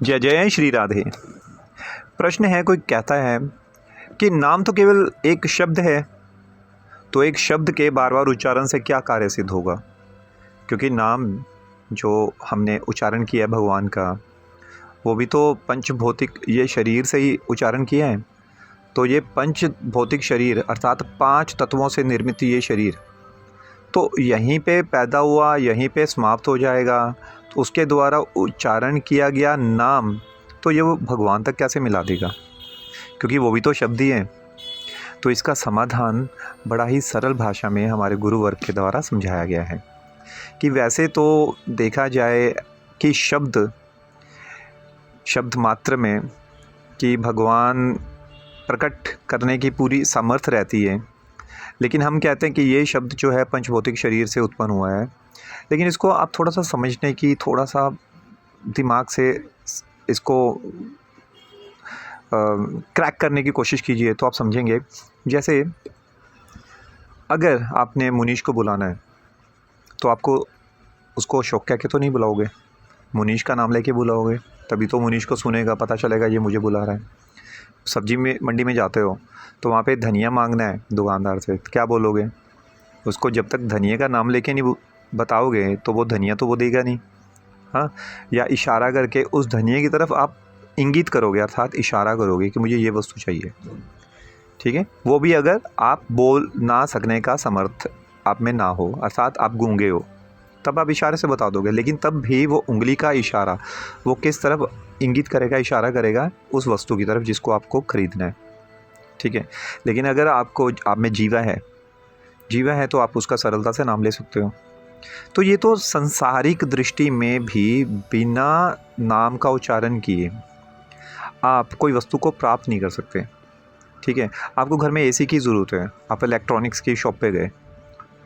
जय जय श्री राधे। प्रश्न है, कोई कहता है कि नाम तो केवल एक शब्द है, तो एक शब्द के बार बार उच्चारण से क्या कार्य सिद्ध होगा? क्योंकि नाम जो हमने उच्चारण किया है भगवान का, वो भी तो पंच भौतिक ये शरीर से ही उच्चारण किया है। तो ये पंच भौतिक शरीर अर्थात 5 तत्वों से निर्मित ये शरीर तो यहीं पे पैदा हुआ, यहीं पे समाप्त हो जाएगा। तो उसके द्वारा उच्चारण किया गया नाम तो ये वो भगवान तक कैसे मिला देगा? क्योंकि वो भी तो शब्द ही हैं। तो इसका समाधान बड़ा ही सरल भाषा में हमारे गुरुवर्ग के द्वारा समझाया गया है कि वैसे तो देखा जाए कि शब्द मात्र में कि भगवान प्रकट करने की पूरी सामर्थ्य रहती है, लेकिन हम कहते हैं कि ये शब्द जो है पंचभौतिक शरीर से उत्पन्न हुआ है। लेकिन इसको आप थोड़ा सा समझने की, थोड़ा सा दिमाग से इसको क्रैक करने की कोशिश कीजिए तो आप समझेंगे। जैसे अगर आपने मुनीश को बुलाना है तो आपको उसको अशोक कह के तो नहीं बुलाओगे, मुनीश का नाम लेके बुलाओगे, तभी तो मुनीश को सुनेगा, पता चलेगा ये मुझे बुला रहा है। सब्जी में मंडी में जाते हो तो वहाँ पे धनिया मांगना है दुकानदार से, तो क्या बोलोगे? उसको जब तक धनिया का नाम लेके नहीं बताओगे तो वो धनिया तो वो देगा नहीं। हाँ, या इशारा करके उस धनिया की तरफ आप इंगित करोगे, अर्थात इशारा करोगे कि मुझे ये वस्तु चाहिए। ठीक है, वो भी अगर आप बोल ना सकने का समर्थ आप में ना हो, अर्थात आप गूंगे हो, तब आप इशारे से बता दोगे। लेकिन तब भी वो उंगली का इशारा वो किस तरफ इंगित करेगा, इशारा करेगा? उस वस्तु की तरफ जिसको आपको खरीदना है। ठीक है, लेकिन अगर आप में जीवा है तो आप उसका सरलता से नाम ले सकते हो। तो ये तो संसारिक दृष्टि में भी बिना नाम का उच्चारण किए आप कोई वस्तु को प्राप्त नहीं कर सकते। ठीक है, आपको घर में एसी की ज़रूरत है, आप इलेक्ट्रॉनिक्स की शॉप पे गए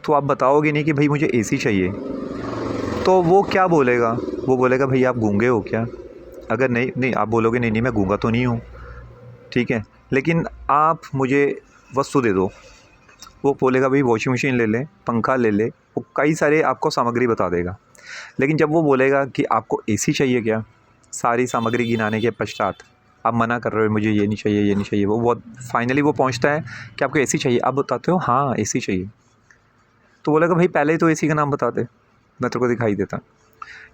तो आप बताओगे नहीं कि भाई मुझे एसी चाहिए, तो वो क्या बोलेगा? वो बोलेगा भाई आप गूंगे हो क्या? अगर नहीं आप बोलोगे नहीं मैं गूंगा तो नहीं हूँ। ठीक है, लेकिन आप मुझे वस्तु दे दो, वो बोलेगा भाई वॉशिंग मशीन ले लें, पंखा ले ले, वो कई सारे आपको सामग्री बता देगा। लेकिन जब वो बोलेगा कि आपको एसी चाहिए क्या, सारी सामग्री गिनाने के पश्चात आप मना कर रहे हो, मुझे ये नहीं चाहिए, ये नहीं चाहिए, वो फाइनली वो पहुंचता है कि आपको एसी चाहिए। आप बताते हो हाँ एसी चाहिए, तो बोलेगा भाई पहले ही तो एसी का नाम बता दे, मैं तेरे को दिखाई देता।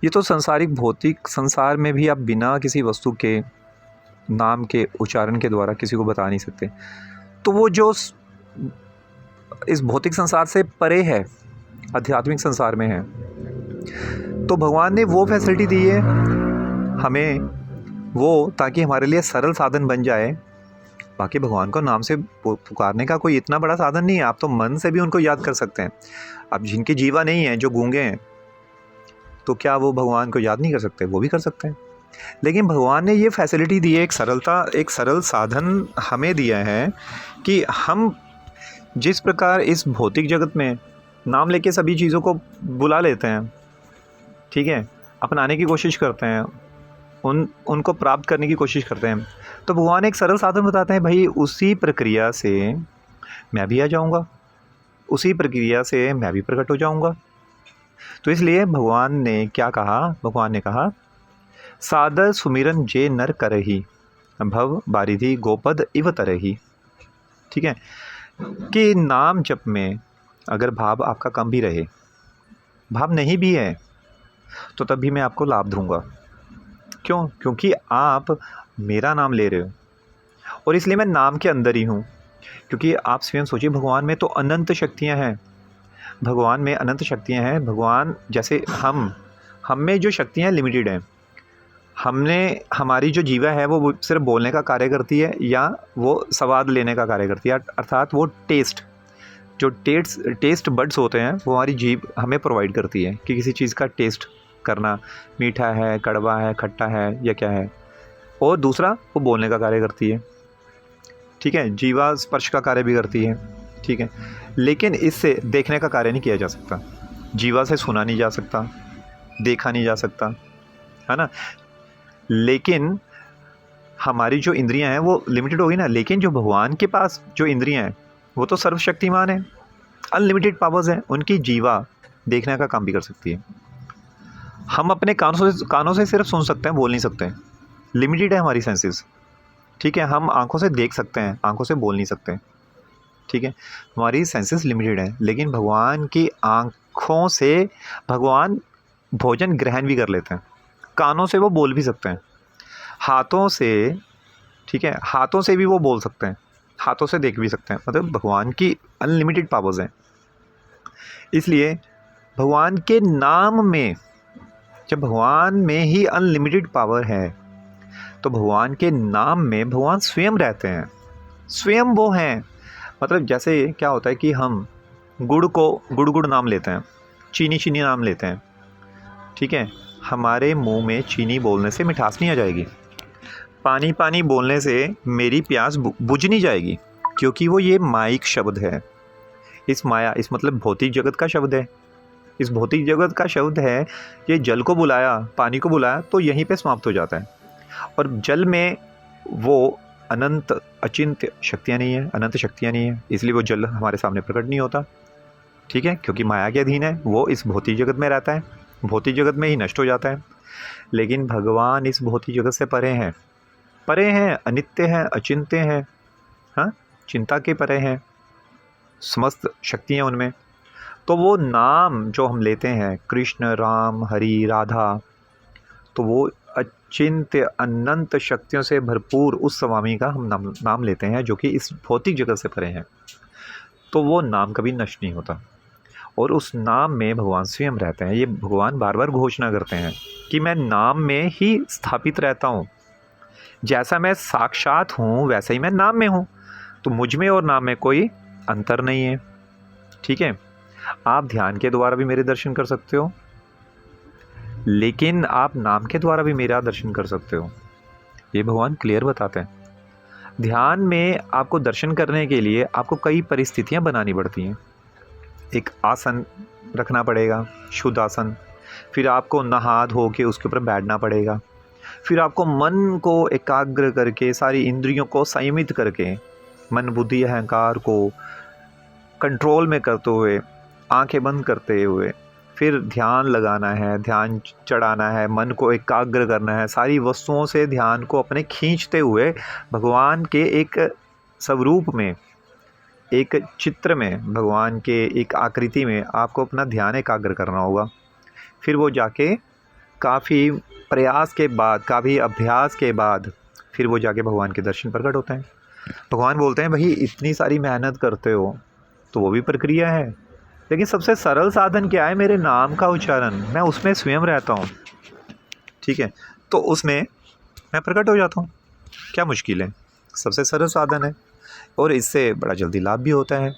ये तो संसारिक भौतिक संसार में भी आप बिना किसी वस्तु के नाम के उच्चारण के द्वारा किसी को बता नहीं सकते। तो वो जो इस भौतिक संसार से परे है, आध्यात्मिक संसार में है, तो भगवान ने वो फैसिलिटी दी है हमें वो, ताकि हमारे लिए सरल साधन बन जाए। बाकी भगवान को नाम से पुकारने का कोई इतना बड़ा साधन नहीं है, आप तो मन से भी उनको याद कर सकते हैं। अब जिनकी जीवा नहीं है, जो गूंगे हैं, तो क्या वो भगवान को याद नहीं कर सकते? वो भी कर सकते हैं। लेकिन भगवान ने ये फैसिलिटी दी है, एक सरल साधन हमें दिया है कि हम जिस प्रकार इस भौतिक जगत में नाम लेके सभी चीज़ों को बुला लेते हैं, ठीक है, अपनाने की कोशिश करते हैं, उनको प्राप्त करने की कोशिश करते हैं, तो भगवान एक सरल साधन बताते हैं, भाई उसी प्रक्रिया से मैं भी आ जाऊंगा, उसी प्रक्रिया से मैं भी प्रकट हो जाऊंगा। तो इसलिए भगवान ने क्या कहा? भगवान ने कहा सादर सुमिरन जे नर करही, भव बारिधि गोपद इव तरही। ठीक है, कि नाम जप में अगर भाव आपका कम भी रहे, भाव नहीं भी है, तो तब भी मैं आपको लाभ दूंगा। क्यों? क्योंकि आप मेरा नाम ले रहे हो और इसलिए मैं नाम के अंदर ही हूँ। क्योंकि आप स्वयं सोचिए, भगवान में तो अनंत शक्तियाँ हैं, भगवान में अनंत शक्तियाँ हैं। भगवान जैसे हम में जो शक्तियाँ लिमिटेड हैं, हमारी जो जीवा है वो सिर्फ बोलने का कार्य करती है या वो स्वाद लेने का कार्य करती है, अर्थात वो टेस्ट बड्स होते हैं वो हमारी जीभ हमें प्रोवाइड करती है कि किसी चीज़ का टेस्ट करना, मीठा है, कड़वा है, खट्टा है या क्या है। और दूसरा वो बोलने का कार्य करती है। ठीक है, जीवा स्पर्श का कार्य भी करती है। ठीक है, लेकिन इससे देखने का कार्य नहीं किया जा सकता, जीवा से सुना नहीं जा सकता, देखा नहीं जा सकता, है ना। लेकिन हमारी जो इंद्रियां हैं वो लिमिटेड होगी ना। लेकिन जो भगवान के पास जो इंद्रियां हैं वो तो सर्वशक्तिमान है, अनलिमिटेड पावर्स हैं, उनकी जीवा देखने का काम भी कर सकती है। हम अपने कानों से सिर्फ सुन सकते हैं, बोल नहीं सकते हैं। लिमिटेड है हमारी सेंसेस, ठीक है। हम आंखों से देख सकते हैं, आंखों से बोल नहीं सकते, ठीक है। हमारी सेंसेस लिमिटेड है, लेकिन भगवान की आंखों से भगवान भोजन ग्रहण भी कर लेते हैं, कानों से वो बोल भी सकते हैं, हाथों से, ठीक है, हाथों से भी वो बोल सकते हैं, हाथों से देख भी सकते हैं। मतलब भगवान की अनलिमिटेड पावर्स हैं। इसलिए भगवान के नाम में, जब भगवान में ही अनलिमिटेड पावर है, तो भगवान के नाम में भगवान स्वयं रहते हैं, स्वयं वो हैं। मतलब जैसे क्या होता है कि हम गुड़ को गुड़ गुड़ नाम लेते हैं, चीनी चीनी नाम लेते हैं, ठीक है। हमारे मुंह में चीनी बोलने से मिठास नहीं आ जाएगी, पानी पानी बोलने से मेरी प्यास बुझ नहीं जाएगी, क्योंकि वो ये माइक शब्द है। इस माया, इस मतलब भौतिक जगत का शब्द है, इस भौतिक जगत का शब्द है। ये जल को बुलाया, पानी को बुलाया तो यहीं पे समाप्त हो जाता है। और जल में वो अनंत अचिंत्य शक्तियाँ नहीं है, अनंत शक्तियाँ नहीं है, इसलिए वो जल हमारे सामने प्रकट नहीं होता, ठीक है, क्योंकि माया के अधीन है। वो इस भौतिक जगत में रहता है, भौतिक जगत में ही नष्ट हो जाता है। लेकिन भगवान इस भौतिक जगत से परे हैं, परे हैं, अनित्य हैं, अचिंत्य हैं, हाँ, चिंता के परे हैं, समस्त शक्तियाँ उनमें। तो वो नाम जो हम लेते हैं, कृष्ण, राम, हरि, राधा, तो वो अचिंत्य अनंत शक्तियों से भरपूर उस स्वामी का हम नाम लेते हैं, जो कि इस भौतिक जगत से परे हैं। तो वो नाम कभी नष्ट नहीं होता, और उस नाम में भगवान स्वयं रहते हैं। ये भगवान बार बार घोषणा करते हैं कि मैं नाम में ही स्थापित रहता हूँ, जैसा मैं साक्षात हूँ वैसा ही मैं नाम में हूँ, तो मुझ में और नाम में कोई अंतर नहीं है, ठीक है। आप ध्यान के द्वारा भी मेरे दर्शन कर सकते हो, लेकिन आप नाम के द्वारा भी मेरा दर्शन कर सकते हो, ये भगवान क्लियर बताते हैं। ध्यान में आपको दर्शन करने के लिए आपको कई परिस्थितियां बनानी पड़ती हैं। एक आसन रखना पड़ेगा, शुद्ध आसन, फिर आपको नहा धो के उसके ऊपर बैठना पड़ेगा, फिर आपको मन को एकाग्र करके, सारी इंद्रियों को संयमित करके, मन बुद्धि अहंकार को कंट्रोल में करते हुए, आंखें बंद करते हुए फिर ध्यान लगाना है, ध्यान चढ़ाना है, मन को एकाग्र करना है, सारी वस्तुओं से ध्यान को अपने खींचते हुए भगवान के एक स्वरूप में, एक चित्र में, भगवान के एक आकृति में आपको अपना ध्यान एकाग्र करना होगा। फिर वो जाके काफ़ी प्रयास के बाद, काफ़ी अभ्यास के बाद फिर वो जाके भगवान के दर्शन प्रकट होते हैं। भगवान बोलते हैं, भाई इतनी सारी मेहनत करते हो तो वो भी प्रक्रिया है, लेकिन सबसे सरल साधन क्या है? मेरे नाम का उच्चारण, मैं उसमें स्वयं रहता हूँ, ठीक है, तो उसमें मैं प्रकट हो जाता हूँ। क्या मुश्किल है? सबसे सरल साधन है, और इससे बड़ा जल्दी लाभ भी होता है।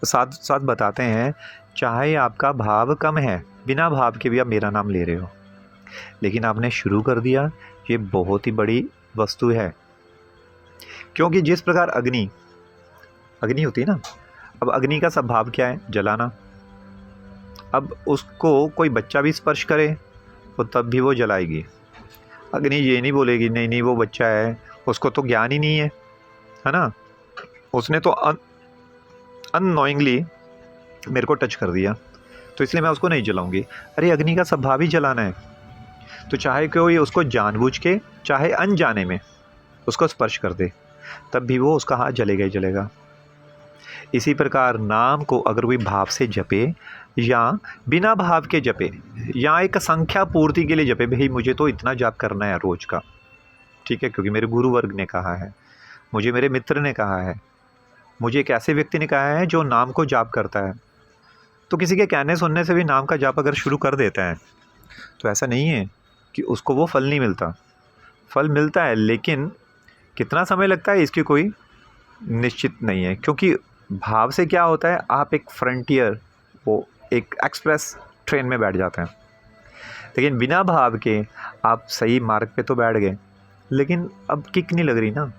साथ साथ बताते हैं, चाहे आपका भाव कम है, बिना भाव के भी आप मेरा नाम ले रहे हो, लेकिन आपने शुरू कर दिया, ये बहुत ही बड़ी वस्तु है। क्योंकि जिस प्रकार अग्नि होती है ना, अब अग्नि का स्वभाव क्या है? जलाना। अब उसको कोई बच्चा भी स्पर्श करे तो तब भी वो जलाएगी। अग्नि ये नहीं बोलेगी नहीं नहीं वो बच्चा है, उसको तो ज्ञान ही नहीं है ना, उसने तो अननोइंगली मेरे को टच कर दिया, तो इसलिए मैं उसको नहीं जलाऊंगी। अरे अग्नि का स्वभाव ही जलाना है, तो चाहे कोई उसको जानबूझ के चाहे अनजाने में उसको स्पर्श कर दे, तब भी वो उसका हाथ जलेगा ही जलेगा। इसी प्रकार नाम को अगर कोई भाव से जपे या बिना भाव के जपे, या एक संख्या पूर्ति के लिए जपे, भाई मुझे तो इतना जाप करना है रोज का, ठीक है, क्योंकि मेरे गुरु वर्ग ने कहा है, मुझे मेरे मित्र ने कहा है, मुझे एक ऐसे व्यक्ति ने कहा है जो नाम को जाप करता है, तो किसी के कहने सुनने से भी नाम का जाप अगर शुरू कर देता है, तो ऐसा नहीं है कि उसको वो फल नहीं मिलता। फल मिलता है, लेकिन कितना समय लगता है इसकी कोई निश्चित नहीं है। क्योंकि भाव से क्या होता है, आप एक फ्रंटियर, वो एक एक्सप्रेस ट्रेन में बैठ जाते हैं, लेकिन बिना भाव के आप सही मार्ग पे तो बैठ गए, लेकिन अब किक नहीं लग रही ना,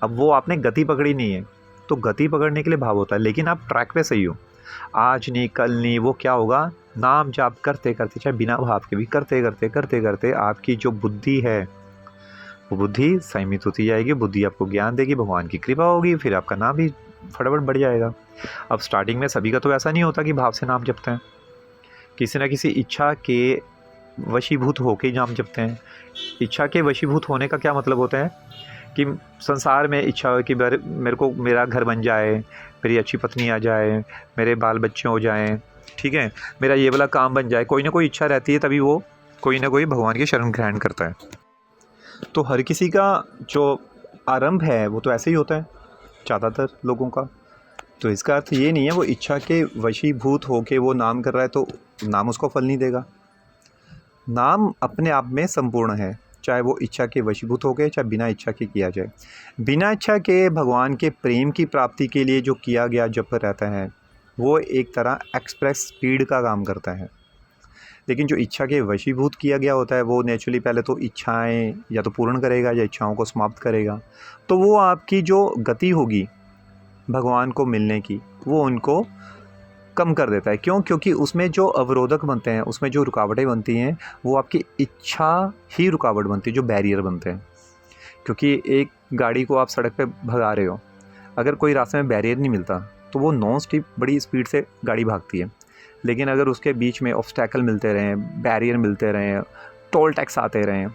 अब वो आपने गति पकड़ी नहीं है, तो गति पकड़ने के लिए भाव होता है, लेकिन आप ट्रैक पे सही हो, आज नहीं कल नहीं, वो क्या होगा, नाम जाप करते करते, चाहे बिना भाव के भी करते करते करते करते आपकी जो बुद्धि है वो बुद्धि संयमित होती जाएगी, बुद्धि आपको ज्ञान देगी, भगवान की कृपा होगी, फिर आपका नाम भी फटाफट बढ़ जाएगा। अब स्टार्टिंग में सभी का तो ऐसा नहीं होता कि भाव से नाम जपते हैं, किसी न किसी इच्छा के वशीभूत होके ही नाम जपते हैं। इच्छा के वशीभूत होने का क्या मतलब होता है कि संसार में इच्छा हो कि मेरे को मेरा घर बन जाए, मेरी अच्छी पत्नी आ जाए, मेरे बाल बच्चे हो जाएं, ठीक है, मेरा ये वाला काम बन जाए, कोई ना कोई इच्छा रहती है, तभी वो कोई ना कोई भगवान की शरण ग्रहण करता है। तो हर किसी का जो आरंभ है वो तो ऐसे ही होता है, ज़्यादातर लोगों का। तो इसका अर्थ ये नहीं है वो इच्छा के वशीभूत होके वो नाम कर रहा है तो नाम उसको फल नहीं देगा। नाम अपने आप में संपूर्ण है, चाहे वो इच्छा के वशीभूत हो गए, चाहे बिना इच्छा के किया जाए। बिना इच्छा के भगवान के प्रेम की प्राप्ति के लिए जो किया गया जप रहता है वो एक तरह एक्सप्रेस स्पीड का काम करता है। लेकिन जो इच्छा के वशीभूत किया गया होता है वो नेचुरली पहले तो इच्छाएं या तो पूर्ण करेगा या इच्छाओं को समाप्त करेगा। तो वो आपकी जो गति होगी भगवान को मिलने की वो उनको कम कर देता है। क्यों? क्योंकि उसमें जो अवरोधक बनते हैं, उसमें जो रुकावटें बनती हैं, वो आपकी इच्छा ही रुकावट बनती है, जो बैरियर बनते हैं। क्योंकि एक गाड़ी को आप सड़क पे भगा रहे हो, अगर कोई रास्ते में बैरियर नहीं मिलता तो वो नॉन स्टॉप बड़ी स्पीड से गाड़ी भागती है। लेकिन अगर उसके बीच में ऑब्स्टैकल मिलते रहें, बैरियर मिलते रहें, टोल टैक्स आते रहें,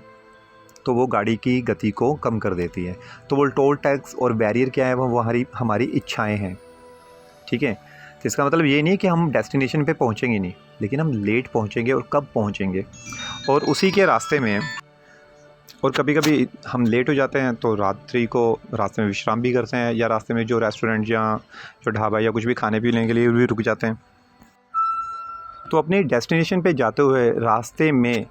तो वो गाड़ी की गति को कम कर देती है। तो वो टोल टैक्स और बैरियर क्या है, वो हमारी इच्छाएँ हैं, ठीक है। तो इसका मतलब ये नहीं है कि हम डेस्टिनेशन पे पहुंचेंगे नहीं, लेकिन हम लेट पहुंचेंगे और कब पहुंचेंगे, और उसी के रास्ते में। और कभी कभी हम लेट हो जाते हैं तो रात्रि को रास्ते में विश्राम भी करते हैं, या रास्ते में जो रेस्टोरेंट या जो ढाबा या कुछ भी खाने पीने के लिए भी रुक जाते हैं। तो अपनी डेस्टिनेशन पे जाते हुए रास्ते में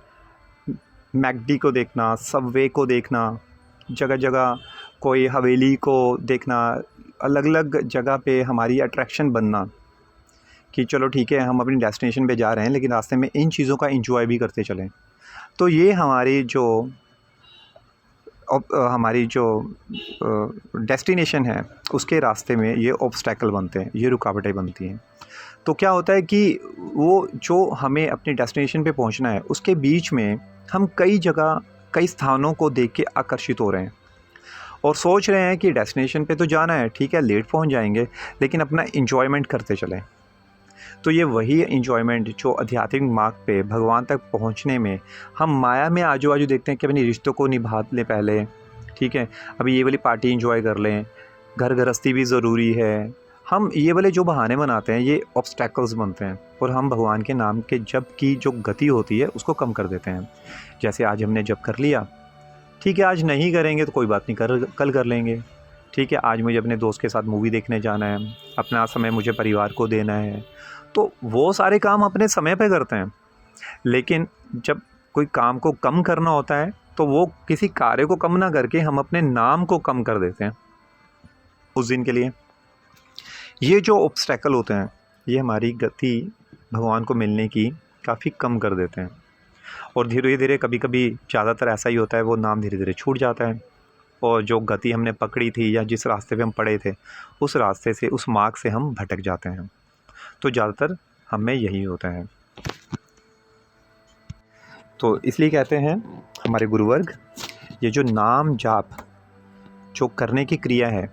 मैकडी को देखना, सबवे को देखना, जगह जगह कोई हवेली को देखना, अलग अलग जगह पे हमारी अट्रैक्शन बनना कि चलो ठीक है हम अपनी डेस्टिनेशन पे जा रहे हैं लेकिन रास्ते में इन चीज़ों का एंजॉय भी करते चलें। तो ये हमारी जो डेस्टिनेशन है उसके रास्ते में ये ऑब्स्टैकल बनते हैं, ये रुकावटें बनती हैं। तो क्या होता है कि वो जो हमें अपनी डेस्टिनेशन पे पहुंचना है उसके बीच में हम कई जगह, कई स्थानों को देख के आकर्षित हो रहे हैं और सोच रहे हैं कि डेस्टिनेशन पे तो जाना है, ठीक है लेट पहुंच जाएंगे, लेकिन अपना इंजॉयमेंट करते चलें। तो ये वही इंजॉयमेंट जो आध्यात्मिक मार्ग पे भगवान तक पहुंचने में हम माया में आजू बाजू देखते हैं कि अपने रिश्तों को निभा लें पहले, ठीक है, अभी ये वाली पार्टी इंजॉय कर लें, घर गृहस्थी भी ज़रूरी है। हम ये वाले जो बहाने बनाते हैं ये ऑब्स्टैकल्स बनते हैं और हम भगवान के नाम के जप की जो गति होती है उसको कम कर देते हैं। जैसे आज हमने जप कर लिया, ठीक है आज नहीं करेंगे तो कोई बात नहीं, कल कर लेंगे, ठीक है आज मुझे अपने दोस्त के साथ मूवी देखने जाना है, अपना समय मुझे परिवार को देना है, तो वो सारे काम अपने समय पे करते हैं। लेकिन जब कोई काम को कम करना होता है तो वो किसी कार्य को कम ना करके हम अपने नाम को कम कर देते हैं उस दिन के लिए। ये जो ऑब्स्टैकल होते हैं ये हमारी गति भगवान को मिलने की काफ़ी कम कर देते हैं और धीरे धीरे, कभी कभी ज़्यादातर ऐसा ही होता है, वो नाम धीरे धीरे छूट जाता है और जो गति हमने पकड़ी थी या जिस रास्ते पे हम पड़े थे उस रास्ते से, उस मार्ग से हम भटक जाते हैं। तो ज़्यादातर हमें यही होता है। तो इसलिए कहते हैं हमारे गुरुवर्ग, ये जो नाम जाप जो करने की क्रिया है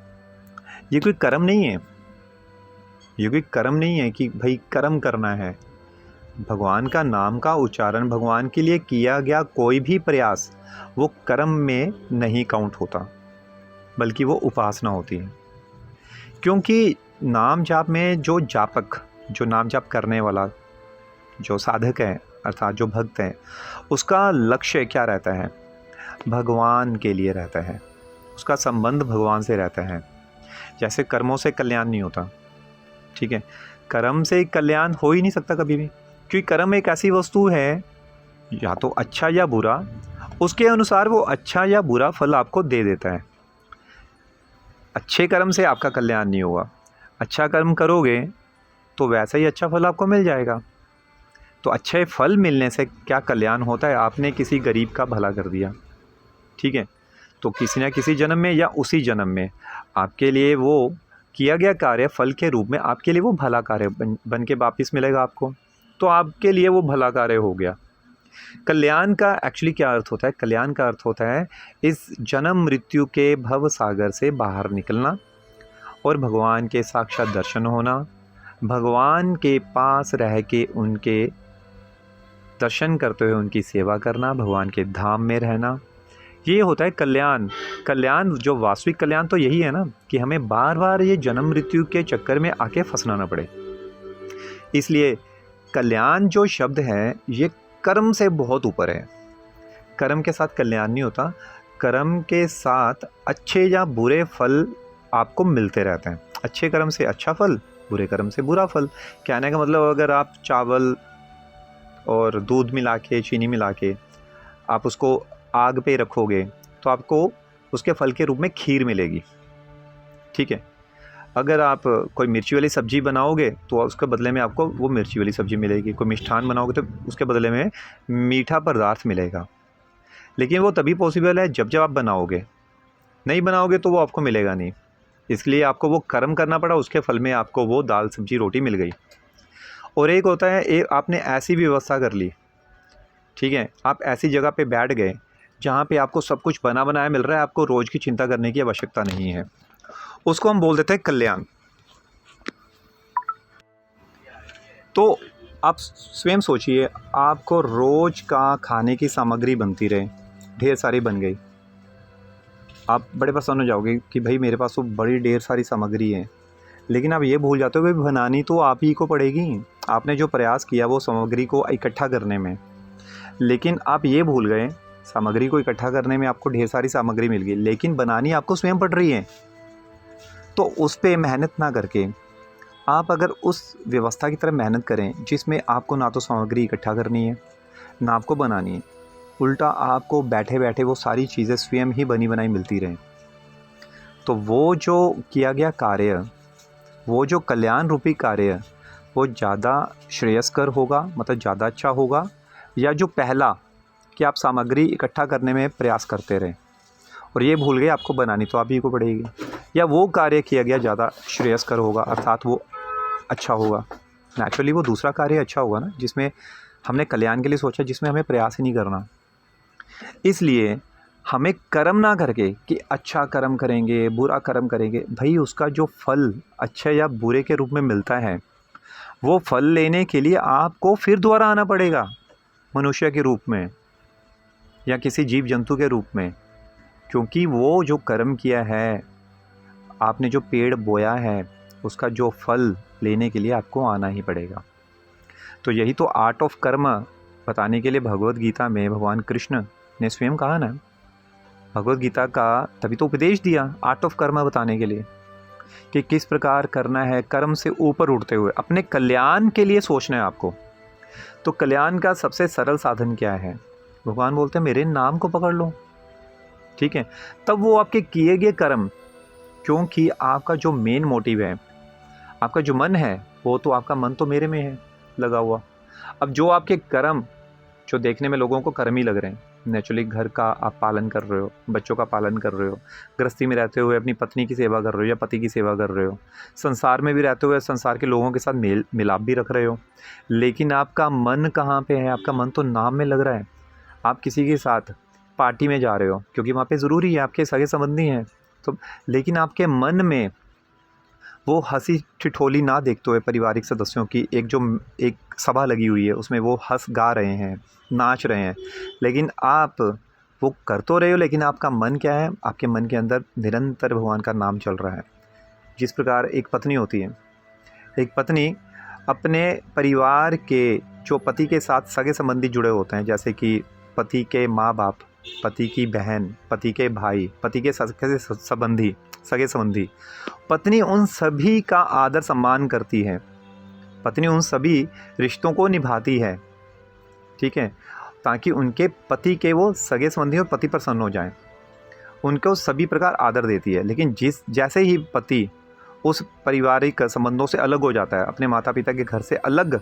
ये कोई कर्म नहीं है, ये कोई कर्म नहीं है कि भाई कर्म करना है। भगवान का नाम का उच्चारण, भगवान के लिए किया गया कोई भी प्रयास वो कर्म में नहीं काउंट होता, बल्कि वो उपासना होती है। क्योंकि नाम जाप में जो जापक, जो नाम जाप करने वाला जो साधक है अर्थात जो भक्त है, उसका लक्ष्य क्या रहता है? भगवान के लिए रहता है, उसका संबंध भगवान से रहता है। जैसे कर्मों से कल्याण नहीं होता, ठीक है, कर्म से कल्याण हो ही नहीं सकता कभी भी, क्योंकि कर्म एक ऐसी वस्तु है या तो अच्छा या बुरा, उसके अनुसार वो अच्छा या बुरा फल आपको दे देता है। अच्छे कर्म से आपका कल्याण नहीं होगा, अच्छा कर्म करोगे तो वैसा ही अच्छा फल आपको मिल जाएगा। तो अच्छे फल मिलने से क्या कल्याण होता है? आपने किसी गरीब का भला कर दिया, ठीक है, तो किसी न किसी जन्म में या उसी जन्म में आपके लिए वो किया गया कार्य फल के रूप में आपके लिए वो भला कार्य बन के वापस मिलेगा आपको, तो आपके लिए वो भला कार्य हो गया। कल्याण का एक्चुअली क्या अर्थ होता है? कल्याण का अर्थ होता है इस जन्म मृत्यु के भव सागर से बाहर निकलना और भगवान के साक्षात दर्शन होना, भगवान के पास रह के उनके दर्शन करते हुए उनकी सेवा करना, भगवान के धाम में रहना, ये होता है कल्याण। कल्याण जो वास्तविक कल्याण तो यही है ना कि हमें बार बार ये जन्म मृत्यु के चक्कर में आके फंसना ना पड़े। इसलिए कल्याण जो शब्द है ये कर्म से बहुत ऊपर है। कर्म के साथ कल्याण नहीं होता, कर्म के साथ अच्छे या बुरे फल आपको मिलते रहते हैं। अच्छे कर्म से अच्छा फल, बुरे कर्म से बुरा फल। कहने का मतलब अगर आप चावल और दूध मिला के, चीनी मिला के आप उसको आग पे रखोगे तो आपको उसके फल के रूप में खीर मिलेगी, ठीक है। अगर आप कोई मिर्ची वाली सब्ज़ी बनाओगे तो उसके बदले में आपको वो मिर्ची वाली सब्ज़ी मिलेगी। कोई मिष्ठान बनाओगे तो उसके बदले में मीठा पदार्थ मिलेगा। लेकिन वो तभी पॉसिबल है जब आप बनाओगे, नहीं बनाओगे तो वो आपको मिलेगा नहीं। इसलिए आपको वो कर्म करना पड़ा, उसके फल में आपको वो दाल सब्ज़ी रोटी मिल गई। और एक होता है एक आपने ऐसी व्यवस्था कर ली, ठीक है, आप ऐसी जगह पे बैठ गए जहाँ पे आपको सब कुछ बना बनाया मिल रहा है, आपको रोज़ की चिंता करने की आवश्यकता नहीं है, उसको हम बोल देते हैं कल्याण। तो आप स्वयं सोचिए, आपको रोज़ का खाने की सामग्री बनती रहे, ढेर सारी बन गई, आप बड़े प्रसन्न हो जाओगे कि भाई मेरे पास तो बड़ी ढेर सारी सामग्री है। लेकिन आप ये भूल जाते हो कि बनानी तो आप ही को पड़ेगी। आपने जो प्रयास किया वो सामग्री को इकट्ठा करने में, लेकिन आप ये भूल गए सामग्री को इकट्ठा करने में आपको ढेर सारी सामग्री मिल गई, लेकिन बनानी आपको स्वयं पड़ रही है। तो उस पर मेहनत ना करके आप अगर उस व्यवस्था की तरफ मेहनत करें जिसमें आपको ना तो सामग्री इकट्ठा करनी है ना आपको बनानी है, उल्टा आपको बैठे बैठे वो सारी चीज़ें स्वयं ही बनी बनाई मिलती रहें, तो वो जो किया गया कार्य, वो जो कल्याण रूपी कार्य, वो ज़्यादा श्रेयस्कर होगा, मतलब ज़्यादा अच्छा होगा, या जो पहला कि आप सामग्री इकट्ठा करने में प्रयास करते रहें और ये भूल गए आपको बनानी तो आप ही को पड़ेगी, या वो कार्य किया गया ज़्यादा श्रेयस्कर होगा, अर्थात वो अच्छा होगा। नेचुरली वो दूसरा कार्य अच्छा होगा ना, जिसमें हमने कल्याण के लिए सोचा, जिसमें हमें प्रयास ही नहीं करना। इसलिए हमें कर्म ना करके कि अच्छा कर्म करेंगे बुरा कर्म करेंगे, भाई उसका जो फल अच्छे या बुरे के रूप में मिलता है, वो फल लेने के लिए आपको फिर दोबारा आना पड़ेगा, मनुष्य के रूप में या किसी जीव जंतु के रूप में। क्योंकि वो जो कर्म किया है, आपने जो पेड़ बोया है, उसका जो फल लेने के लिए आपको आना ही पड़ेगा। तो यही तो आर्ट ऑफ कर्म बताने के लिए भगवत गीता में भगवान कृष्ण ने स्वयं कहा ना, भगवत गीता का तभी तो उपदेश दिया आर्ट ऑफ कर्म बताने के लिए कि किस प्रकार करना है, कर्म से ऊपर उठते हुए अपने कल्याण के लिए सोचना है आपको। तो कल्याण का सबसे सरल साधन क्या है? भगवान बोलते हैं मेरे नाम को पकड़ लो, ठीक है। तब वो आपके किए गए कर्म, क्योंकि आपका जो मेन मोटिव है, आपका जो मन है, वो तो आपका मन तो मेरे में है लगा हुआ। अब जो आपके कर्म जो देखने में लोगों को कर्म ही लग रहे हैं, नेचुरली घर का आप पालन कर रहे हो, बच्चों का पालन कर रहे हो, गृहस्थी में रहते हुए अपनी पत्नी की सेवा कर रहे हो या पति की सेवा कर रहे हो, संसार में भी रहते हुए संसार के लोगों के साथ मिलाप भी रख रहे हो, लेकिन आपका मन कहाँ पे है? आपका मन तो नाम में लग रहा है। आप किसी के साथ पार्टी में जा रहे हो क्योंकि वहाँ पे ज़रूरी है, आपके सगे संबंधी हैं, तो लेकिन आपके मन में वो हंसी ठिठोली ना देखते हुए पारिवारिक सदस्यों की एक सभा लगी हुई है, उसमें वो हंस गा रहे हैं, नाच रहे हैं, लेकिन आप वो कर तो रहे हो, लेकिन आपका मन क्या है? आपके मन के अंदर निरंतर भगवान का नाम चल रहा है। जिस प्रकार एक पत्नी होती है, एक पत्नी अपने परिवार के जो पति के साथ सगे संबंधी जुड़े होते हैं, जैसे कि पति के माँ बाप, पति की बहन, पति के भाई, पति के सगे संबंधी, पत्नी उन सभी का आदर सम्मान करती है, पत्नी उन सभी रिश्तों को निभाती है, ठीक है, ताकि उनके पति के वो सगे संबंधी और पति प्रसन्न हो जाएं, उनको सभी प्रकार आदर देती है। लेकिन जैसे ही पति उस पारिवारिक संबंधों से अलग हो जाता है, अपने माता पिता के घर से अलग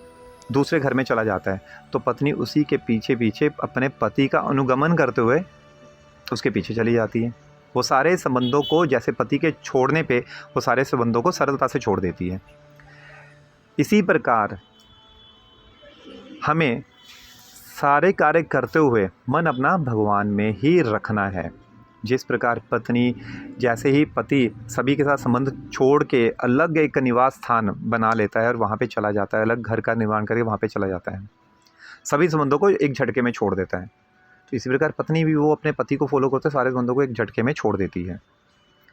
दूसरे घर में चला जाता है, तो पत्नी उसी के पीछे पीछे अपने पति का अनुगमन करते हुए उसके पीछे चली जाती है। वो सारे संबंधों को, जैसे पति के छोड़ने पे वो सारे संबंधों को सरलता से छोड़ देती है। इसी प्रकार हमें सारे कार्य करते हुए मन अपना भगवान में ही रखना है। जिस प्रकार पत्नी, जैसे ही पति सभी के साथ संबंध छोड़ के अलग एक निवास स्थान बना लेता है और वहाँ पे चला जाता है, अलग घर का निर्माण करके वहाँ पे चला जाता है, सभी संबंधों को एक झटके में छोड़ देता है। तो इसी प्रकार पत्नी भी वो अपने पति को फॉलो करते सारे संबंधों को एक झटके में छोड़ देती है।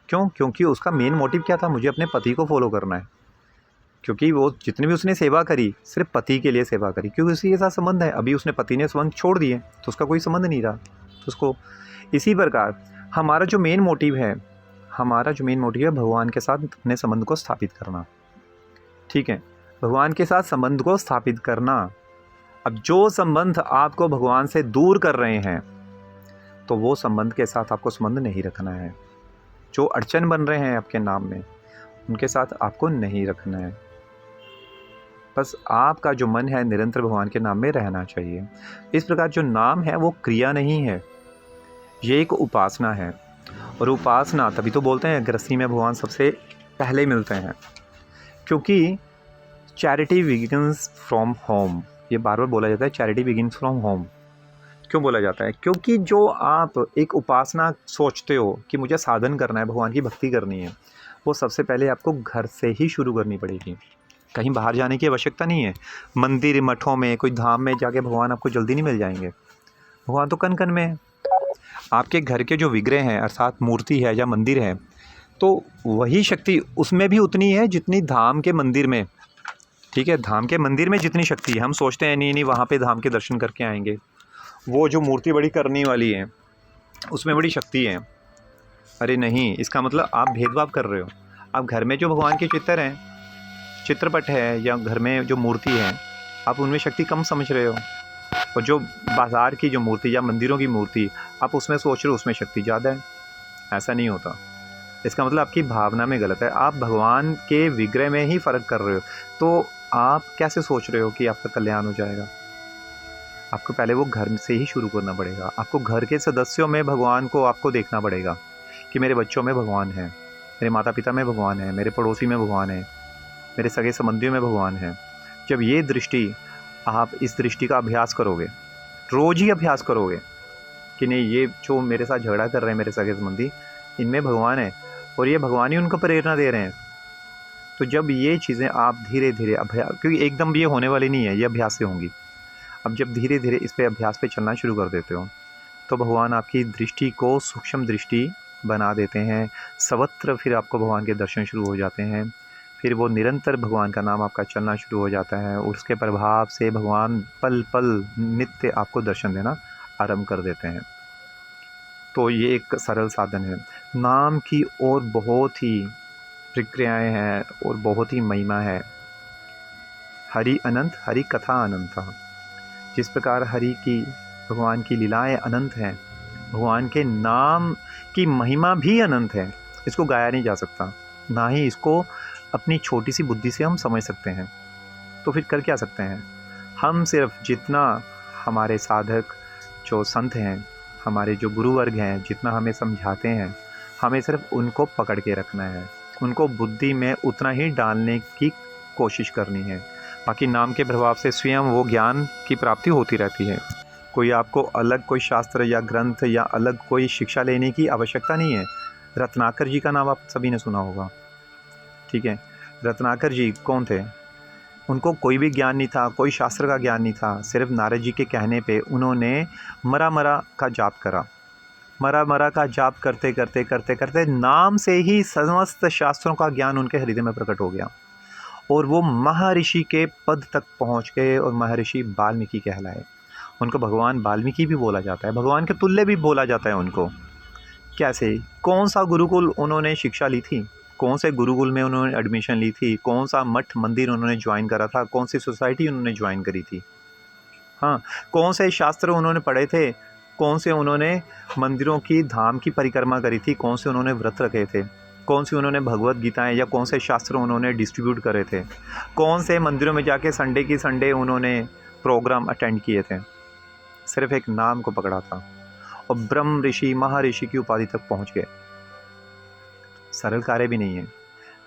क्यों? क्योंकि उसका मेन मोटिव क्या था, मुझे अपने पति को फॉलो करना है। क्योंकि वो जितनी भी उसने सेवा करी सिर्फ पति के लिए सेवा करी, क्योंकि उसी के साथ संबंध है। अभी उसने पति ने संबंध छोड़ दिए तो उसका कोई संबंध नहीं रहा तो उसको। इसी प्रकार हमारा जो मेन मोटिव है भगवान के साथ अपने संबंध को स्थापित करना। ठीक है, भगवान के साथ संबंध को स्थापित करना। अब जो संबंध आपको भगवान से दूर कर रहे हैं तो वो संबंध के साथ आपको संबंध नहीं रखना है। जो अड़चन बन रहे हैं आपके नाम में उनके साथ आपको नहीं रखना है। बस आपका जो मन है निरंतर भगवान के नाम में रहना चाहिए। इस प्रकार जो नाम है वो क्रिया नहीं है, ये एक उपासना है। और उपासना तभी तो बोलते हैं गृहस्थी में भगवान सबसे पहले मिलते हैं, क्योंकि चैरिटी बिगिंस फ्रॉम होम। ये बार बार बोला जाता है, चैरिटी बिगिंस फ्रॉम होम। क्यों बोला जाता है? क्योंकि जो आप एक उपासना सोचते हो कि मुझे साधन करना है, भगवान की भक्ति करनी है, वो सबसे पहले आपको घर से ही शुरू करनी पड़ेगी। कहीं बाहर जाने की आवश्यकता नहीं है। मंदिर मठों में कोई धाम में जाके भगवान आपको जल्दी नहीं मिल जाएंगे। भगवान तो कन कन में है। आपके घर के जो विग्रह हैं अर्थात मूर्ति है या मंदिर है, तो वही शक्ति उसमें भी उतनी है जितनी धाम के मंदिर में। ठीक है, धाम के मंदिर में जितनी शक्ति है, हम सोचते हैं नहीं वहाँ पे धाम के दर्शन करके आएंगे, वो जो मूर्ति बड़ी करनी वाली है उसमें बड़ी शक्ति है। अरे नहीं, इसका मतलब आप भेदभाव कर रहे हो। आप घर में जो भगवान के चित्र हैं, चित्रपट है या घर में जो मूर्ति है, आप उनमें शक्ति कम समझ रहे हो। और जो बाज़ार की जो मूर्ति या मंदिरों की मूर्ति आप उसमें सोच रहे हो उसमें शक्ति ज़्यादा है। ऐसा नहीं होता। इसका मतलब आपकी भावना में गलत है। आप भगवान के विग्रह में ही फ़र्क कर रहे हो। तो आप कैसे सोच रहे हो कि आपका कल्याण हो जाएगा? आपको पहले वो घर से ही शुरू करना पड़ेगा। आपको घर के सदस्यों में भगवान को आपको देखना पड़ेगा कि मेरे बच्चों में भगवान है, मेरे माता पिता में भगवान है, मेरे पड़ोसी में भगवान है, मेरे सगे संबंधियों में भगवान है। जब ये दृष्टि, आप इस दृष्टि का अभ्यास करोगे, रोज़ ही अभ्यास करोगे कि नहीं ये जो मेरे साथ झगड़ा कर रहे हैं मेरे सगे संबंधी, इनमें भगवान है और ये भगवान ही उनको प्रेरणा दे रहे हैं। तो जब ये चीज़ें आप धीरे धीरे अभ्यास, क्योंकि एकदम ये होने वाली नहीं है, ये अभ्यास से होंगी। अब जब धीरे धीरे इस पे अभ्यास पे चलना शुरू कर देते हो तो भगवान आपकी दृष्टि को सूक्ष्म दृष्टि बना देते हैं। सर्वत्र फिर आपको भगवान के दर्शन शुरू हो जाते हैं। फिर वो निरंतर भगवान का नाम आपका चलना शुरू हो जाता है। उसके प्रभाव से भगवान पल पल नित्य आपको दर्शन देना आरंभ कर देते हैं। तो ये एक सरल साधन है। नाम की और बहुत ही प्रक्रियाएं हैं और बहुत ही महिमा है। हरि अनंत, हरि कथा अनंत। जिस प्रकार हरि की, भगवान की लीलाएं अनंत हैं, भगवान के नाम की महिमा भी अनंत है। इसको गाया नहीं जा सकता, ना ही इसको अपनी छोटी सी बुद्धि से हम समझ सकते हैं। तो फिर कर क्या सकते हैं? हम सिर्फ जितना हमारे साधक जो संत हैं, हमारे जो गुरु वर्ग हैं, जितना हमें समझाते हैं, हमें सिर्फ उनको पकड़ के रखना है, उनको बुद्धि में उतना ही डालने की कोशिश करनी है। बाकी नाम के प्रभाव से स्वयं वो ज्ञान की प्राप्ति होती रहती है। कोई आपको अलग कोई शास्त्र या ग्रंथ या अलग कोई शिक्षा लेने की आवश्यकता नहीं है। रत्नाकर जी का नाम आप सभी ने सुना होगा। ठीक है, रत्नाकर जी कौन थे? उनको कोई भी ज्ञान नहीं था, कोई शास्त्र का ज्ञान नहीं था। सिर्फ नारद जी के कहने पे उन्होंने मरा मरा का जाप करा। मरा मरा का जाप करते करते करते करते नाम से ही समस्त शास्त्रों का ज्ञान उनके हृदय में प्रकट हो गया और वो महर्षि के पद तक पहुंच गए और महर्षि वाल्मीकि कहलाए। उनको भगवान वाल्मीकि भी बोला जाता है, भगवान के तुल्य भी बोला जाता है उनको। कैसे? कौन सा गुरुकुल उन्होंने शिक्षा ली थी, कौन से गुरुकुल में उन्होंने एडमिशन ली थी, कौन सा मठ मंदिर उन्होंने ज्वाइन करा था, कौन सी सोसाइटी उन्होंने ज्वाइन करी थी, हाँ, कौन से शास्त्र उन्होंने पढ़े थे, कौन से उन्होंने मंदिरों की धाम की परिक्रमा करी थी, कौन से उन्होंने व्रत रखे थे, कौन सी उन्होंने भगवत गीताएँ या कौन से शास्त्र उन्होंने डिस्ट्रीब्यूट करे थे, कौन से मंदिरों में जाके संडे की संडे उन्होंने प्रोग्राम अटेंड किए थे। सिर्फ एक नाम को पकड़ा था और ब्रह्म ऋषि महर्षि की उपाधि तक पहुंच गए। सरल कार्य भी नहीं है,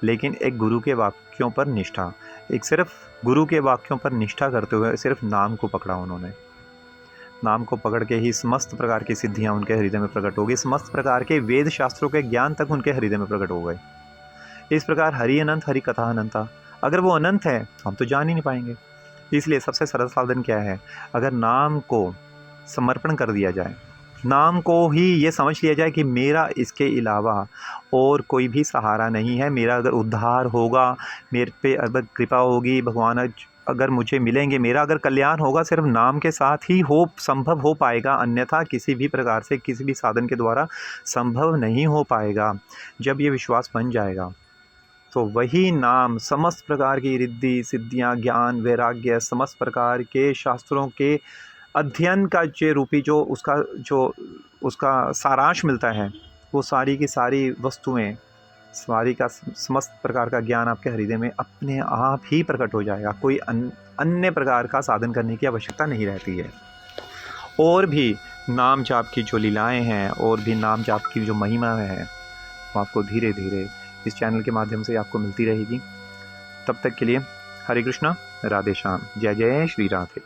लेकिन एक गुरु के वाक्यों पर निष्ठा, एक सिर्फ गुरु के वाक्यों पर निष्ठा करते हुए सिर्फ नाम को पकड़ा उन्होंने। नाम को पकड़ के ही समस्त प्रकार की सिद्धियां उनके हृदय में प्रकट हो गई, समस्त प्रकार के वेद शास्त्रों के ज्ञान तक उनके हृदय में प्रकट हो गए। इस प्रकार हरि अनंत, हरि कथा अनंता। अगर वो अनंत है तो हम तो जान ही नहीं पाएंगे। इसलिए सबसे सरल साधन क्या है? अगर नाम को समर्पण कर दिया जाए, नाम को ही ये समझ लिया जाए कि मेरा इसके अलावा और कोई भी सहारा नहीं है। मेरा अगर उद्धार होगा, मेरे पे अगर कृपा होगी, भगवान अगर मुझे मिलेंगे, मेरा अगर कल्याण होगा, सिर्फ नाम के साथ ही संभव हो पाएगा, अन्यथा किसी भी प्रकार से किसी भी साधन के द्वारा संभव नहीं हो पाएगा। जब ये विश्वास बन जाएगा तो वही नाम समस्त प्रकार की रिद्धि सिद्धियाँ, ज्ञान, वैराग्य, समस्त प्रकार के शास्त्रों के अध्ययन का जो उसका सारांश मिलता है, वो सारी की सारी वस्तुएं, सारी का समस्त प्रकार का ज्ञान आपके हृदय में अपने आप ही प्रकट हो जाएगा। कोई अन्य प्रकार का साधन करने की आवश्यकता नहीं रहती है। और भी नाम जाप की जो लीलाएं हैं, और भी नाम जाप की जो महिमा है, वो आपको धीरे धीरे इस चैनल के माध्यम से आपको मिलती रहेगी। तब तक के लिए हरे कृष्णा, राधे श्याम, जय जय श्री राधे।